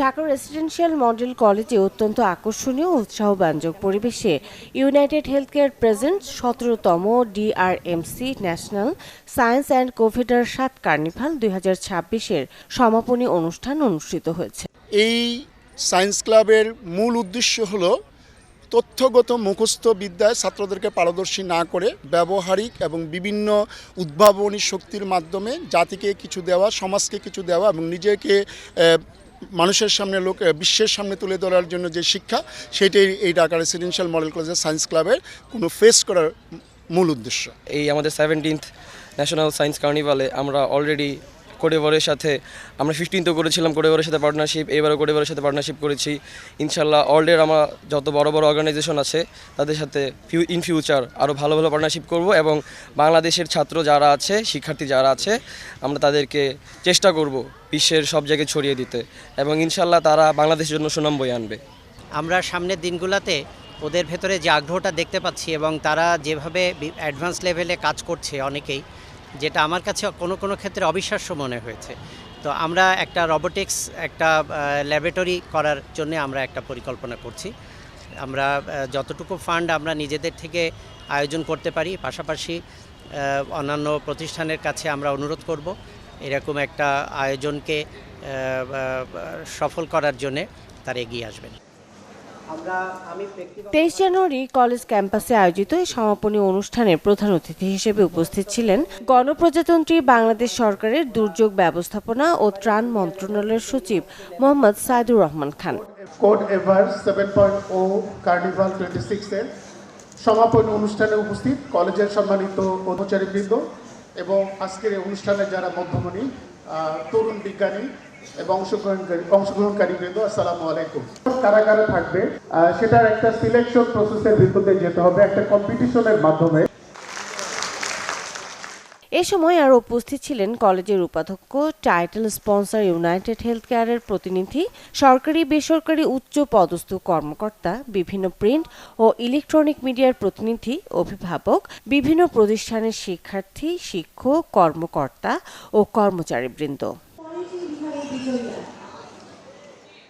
Dhaka residential model কলেজে অত্যন্ত আকর্ষণীয় ও উৎসাহব্যঞ্জক পরিবেশে ইউনাইটেড হেলথকেয়ার প্রেজেন্টস ১৭তম ডিআরএমসি ন্যাশনাল সায়েন্স অ্যান্ড কোভিডার ৭ কার্নিভাল ২০২৬-এর সমাপনী অনুষ্ঠান অনুষ্ঠিত হয়েছে। এই সায়েন্স ক্লাবের মূল উদ্দেশ্য হলো তথ্যগত মুখস্থ বিদ্যায় ছাত্রদেরকে পারদর্শী না করে ব্যবহারিক এবং বিভিন্ন উদ্ভাবনী শক্তির মাধ্যমে জাতিকে কিছু দেওয়া, সমাজকে কিছু দেওয়া এবং নিজেকে মানুষের সামনে বিশ্বের সামনে তুলে ধরার জন্য যে শিক্ষা, সেটাই এই ঢাকা রেসিডেন্সিয়াল মডেল কলেজের সায়েন্স ক্লাবের কোনো ফেস করার মূল উদ্দেশ্য। এই আমাদের 17th ন্যাশনাল সায়েন্স কার্নিভালে আমরা অলরেডি কোডেভরের সাথে আমরা 15th করেছিলাম, কোডেভরের সাথে পার্টনারশিপ, এবারও কোডেভরের সাথে পার্টনারশিপ করেছি। ইনশাল্লাহ অলরেডি আমরা যত বড় বড় অর্গানাইজেশন আছে তাদের সাথে ইন ফিউচার আরও ভালো ভালো পার্টনারশিপ করব এবং বাংলাদেশের ছাত্র যারা আছে, শিক্ষার্থী যারা আছে, আমরা তাদেরকে চেষ্টা করব বিশ্বের সব জায়গায় ছড়িয়ে দিতে এবং ইনশাল্লাহ তারা বাংলাদেশের জন্য সুনাম বয়ে আনবে। আমরা সামনের দিনগুলোতে ওদের ভেতরে যে আগ্রহটা দেখতে পাচ্ছি এবং তারা যেভাবে অ্যাডভান্স লেভেলে কাজ করছে অনেকেই, যেটা আমার কাছে কোনো ক্ষেত্রে অবিশ্বাস্য মনে হয়েছে। তো আমরা একটা রোবোটিক্স একটা ল্যাবরেটরি করার জন্য আমরা একটা পরিকল্পনা করছি। আমরা যতটুকু ফান্ড আমরা নিজেদের থেকে আয়োজন করতে পারি, পাশাপাশি অন্যান্য প্রতিষ্ঠানের কাছে আমরা অনুরোধ করব এরকম একটা আয়োজনকে সফল করার জন্যে তারা এগিয়ে আসবেন। ২৩ জানুয়ারি কলেজ ক্যাম্পাসে আয়োজিত এই সমাপনী অনুষ্ঠানের প্রধান অতিথি হিসেবে উপস্থিত ছিলেন গণপ্রজাতন্ত্রী বাংলাদেশ সরকারের দুর্যোগ ব্যবস্থাপনা ও ত্রাণ মন্ত্রণালয়ের সচিব Mohammad Saidur Rahman Khan. Code ever 7.0 carnival 26 এর সমাপনী অনুষ্ঠানে উপস্থিত কলেজের সম্মানিত কর্মচারীবৃন্দ এবং আজকের এই অনুষ্ঠানে যারা মধ্যমণি, তরুণ বিজ্ঞানী এবং অংশগ্রহণকারী বৃন্দ, আসসালামু আলাইকুম। কারা কারা থাকবে সেটার একটা সিলেকশন প্রসেসের ভিতরে যেতে হবে, একটা কম্পিটিশনের মাধ্যমে। এ সময় আরও উপস্থিত ছিলেন কলেজের উপাধ্যক্ষ, টাইটেল স্পন্সর ইউনাইটেড হেলথকেয়ারের প্রতিনিধি, সরকারি বেসরকারি উচ্চ পদস্থ কর্মকর্তা, বিভিন্ন প্রিন্ট ও ইলেকট্রনিক মিডিয়ার প্রতিনিধি, অভিভাবক, বিভিন্ন প্রতিষ্ঠানের শিক্ষার্থী, শিক্ষক, কর্মকর্তা ও কর্মচারীবৃন্দ।